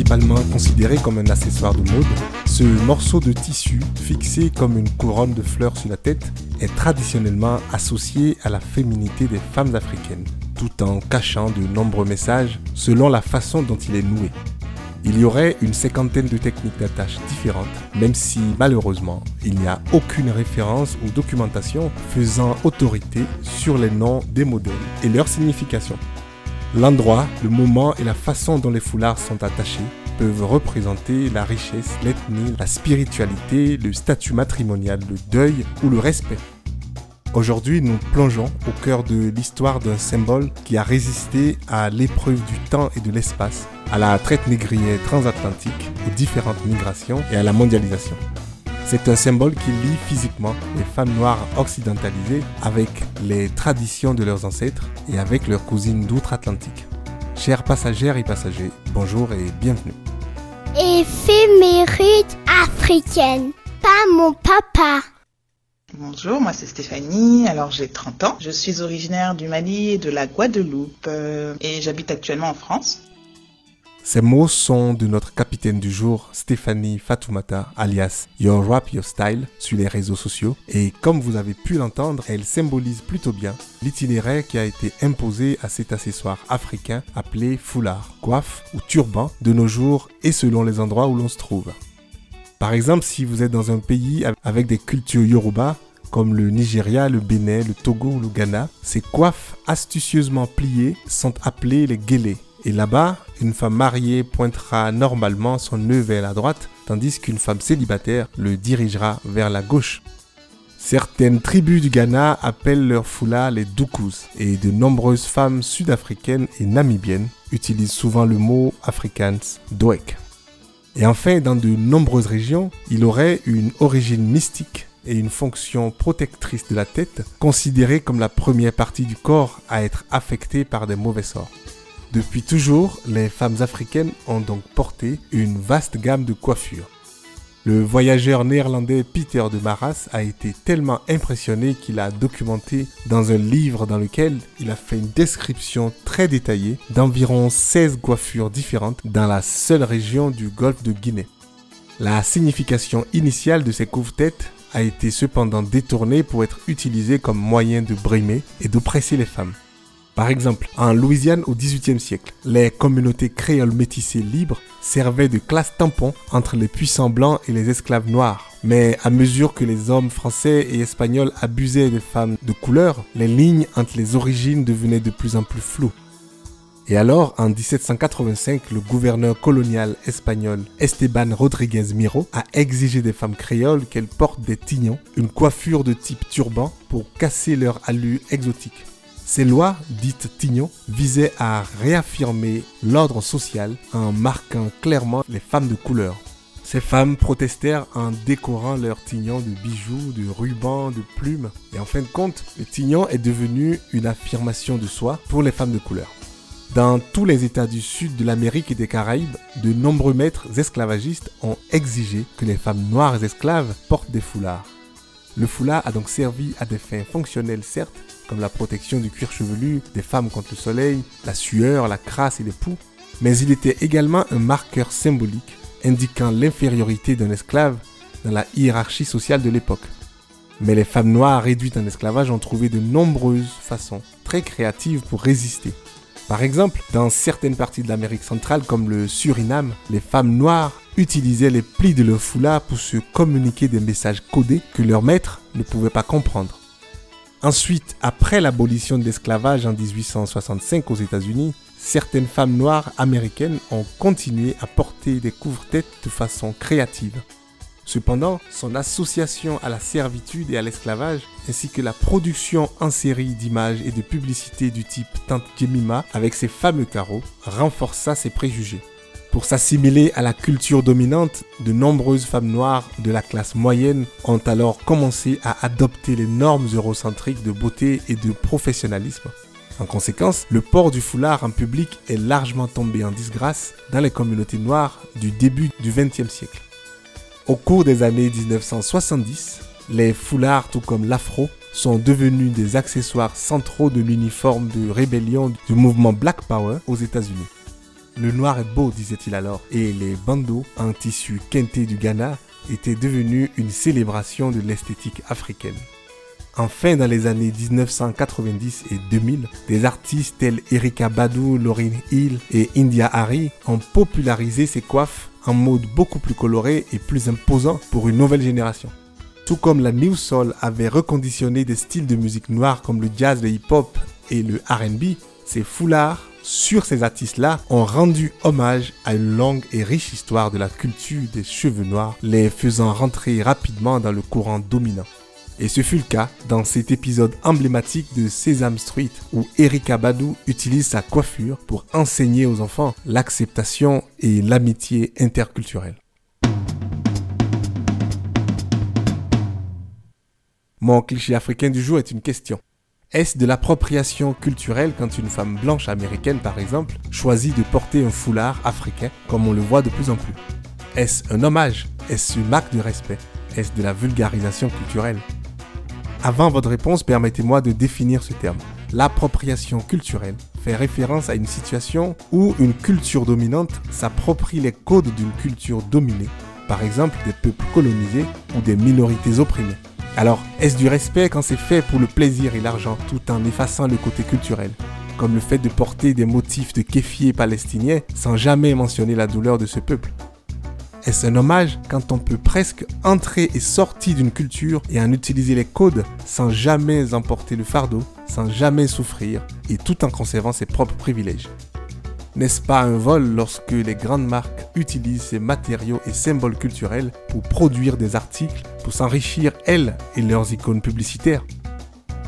Principalement considéré comme un accessoire de mode, ce morceau de tissu, fixé comme une couronne de fleurs sur la tête, est traditionnellement associé à la féminité des femmes africaines, tout en cachant de nombreux messages selon la façon dont il est noué. Il y aurait une cinquantaine de techniques d'attache différentes, même si malheureusement, il n'y a aucune référence ou documentation faisant autorité sur les noms des modèles et leur signification. L'endroit, le moment et la façon dont les foulards sont attachés peuvent représenter la richesse, l'ethnie, la spiritualité, le statut matrimonial, le deuil ou le respect. Aujourd'hui, nous plongeons au cœur de l'histoire d'un symbole qui a résisté à l'épreuve du temps et de l'espace, à la traite négrière transatlantique, aux différentes migrations et à la mondialisation. C'est un symbole qui lie physiquement les femmes noires occidentalisées avec les traditions de leurs ancêtres et avec leurs cousines d'outre-Atlantique. Chères passagères et passagers, bonjour et bienvenue. Éphéméride africaine, pas mon papa. Bonjour, moi c'est Stéphanie, alors j'ai 30 ans. Je suis originaire du Mali et de la Guadeloupe et j'habite actuellement en France. Ces mots sont de notre capitaine du jour, Stéphanie Fatoumata, alias Your Rap Your Style, sur les réseaux sociaux. Et comme vous avez pu l'entendre, elle symbolise plutôt bien l'itinéraire qui a été imposé à cet accessoire africain appelé foulard, coiffe ou turban de nos jours et selon les endroits où l'on se trouve. Par exemple, si vous êtes dans un pays avec des cultures yoruba, comme le Nigeria, le Bénin, le Togo ou le Ghana, ces coiffes astucieusement pliées sont appelées les guélés. Et là-bas, une femme mariée pointera normalement son nœud vers la droite, tandis qu'une femme célibataire le dirigera vers la gauche. Certaines tribus du Ghana appellent leurs foulards les doukous, et de nombreuses femmes sud-africaines et namibiennes utilisent souvent le mot afrikaans doek. Et enfin, dans de nombreuses régions, il aurait une origine mystique et une fonction protectrice de la tête, considérée comme la première partie du corps à être affectée par des mauvais sorts. Depuis toujours, les femmes africaines ont donc porté une vaste gamme de coiffures. Le voyageur néerlandais Peter de Maras a été tellement impressionné qu'il a documenté dans un livre dans lequel il a fait une description très détaillée d'environ 16 coiffures différentes dans la seule région du golfe de Guinée. La signification initiale de ces couvre-têtes a été cependant détournée pour être utilisée comme moyen de brimer et d'oppresser les femmes. Par exemple, en Louisiane au XVIIIe siècle, les communautés créoles métissées libres servaient de classe tampon entre les puissants blancs et les esclaves noirs. Mais à mesure que les hommes français et espagnols abusaient des femmes de couleur, les lignes entre les origines devenaient de plus en plus floues. Et alors, en 1785, le gouverneur colonial espagnol Esteban Rodríguez Miró a exigé des femmes créoles qu'elles portent des tignons, une coiffure de type turban pour casser leur allure exotique. Ces lois, dites tignons, visaient à réaffirmer l'ordre social en marquant clairement les femmes de couleur. Ces femmes protestèrent en décorant leurs tignons de bijoux, de rubans, de plumes. Et en fin de compte, le tignon est devenu une affirmation de soi pour les femmes de couleur. Dans tous les États du sud de l'Amérique et des Caraïbes, de nombreux maîtres esclavagistes ont exigé que les femmes noires esclaves portent des foulards. Le foulard a donc servi à des fins fonctionnelles certes, comme la protection du cuir chevelu des femmes contre le soleil, la sueur, la crasse et les poux, mais il était également un marqueur symbolique indiquant l'infériorité d'un esclave dans la hiérarchie sociale de l'époque. Mais les femmes noires réduites en esclavage ont trouvé de nombreuses façons très créatives pour résister. Par exemple, dans certaines parties de l'Amérique centrale comme le Suriname, les femmes noires utilisaient les plis de leur foulard pour se communiquer des messages codés que leurs maîtres ne pouvaient pas comprendre. Ensuite, après l'abolition de l'esclavage en 1865 aux États-Unis, certaines femmes noires américaines ont continué à porter des couvre-têtes de façon créative. Cependant, son association à la servitude et à l'esclavage, ainsi que la production en série d'images et de publicités du type Tante Jemima avec ses fameux carreaux, renforça ses préjugés. Pour s'assimiler à la culture dominante, de nombreuses femmes noires de la classe moyenne ont alors commencé à adopter les normes eurocentriques de beauté et de professionnalisme. En conséquence, le port du foulard en public est largement tombé en disgrâce dans les communautés noires du début du XXe siècle. Au cours des années 1970, les foulards, tout comme l'afro, sont devenus des accessoires centraux de l'uniforme de rébellion du mouvement Black Power aux États-Unis. Le noir est beau, disait-il alors, et les bandeaux en tissu kente du Ghana étaient devenus une célébration de l'esthétique africaine. Enfin, dans les années 1990 et 2000, des artistes tels Erykah Badu, Lauryn Hill et India Arie ont popularisé ces coiffes en mode beaucoup plus coloré et plus imposant pour une nouvelle génération. Tout comme la New Soul avait reconditionné des styles de musique noire comme le jazz, le hip-hop et le R&B, ces foulards sur ces artistes-là ont rendu hommage à une longue et riche histoire de la culture des cheveux noirs, les faisant rentrer rapidement dans le courant dominant. Et ce fut le cas dans cet épisode emblématique de Sesame Street où Erykah Badu utilise sa coiffure pour enseigner aux enfants l'acceptation et l'amitié interculturelle. Mon cliché africain du jour est une question. Est-ce de l'appropriation culturelle quand une femme blanche américaine, par exemple, choisit de porter un foulard africain comme on le voit de plus en plus? Est-ce un hommage? Est-ce une marque de respect? Est-ce de la vulgarisation culturelle? Avant votre réponse, permettez-moi de définir ce terme. L'appropriation culturelle fait référence à une situation où une culture dominante s'approprie les codes d'une culture dominée, par exemple des peuples colonisés ou des minorités opprimées. Alors, est-ce du respect quand c'est fait pour le plaisir et l'argent tout en effaçant le côté culturel, comme le fait de porter des motifs de kéfier palestinien sans jamais mentionner la douleur de ce peuple? Est-ce un hommage quand on peut presque entrer et sortir d'une culture et en utiliser les codes sans jamais emporter le fardeau, sans jamais souffrir et tout en conservant ses propres privilèges? N'est-ce pas un vol lorsque les grandes marques utilisent ces matériaux et symboles culturels pour produire des articles, pour s'enrichir elles et leurs icônes publicitaires?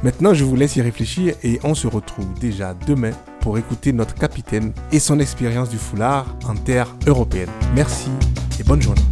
Maintenant, je vous laisse y réfléchir et on se retrouve déjà demain pour écouter notre capitaine et son expérience du foulard en terre européenne. Merci et bonne journée.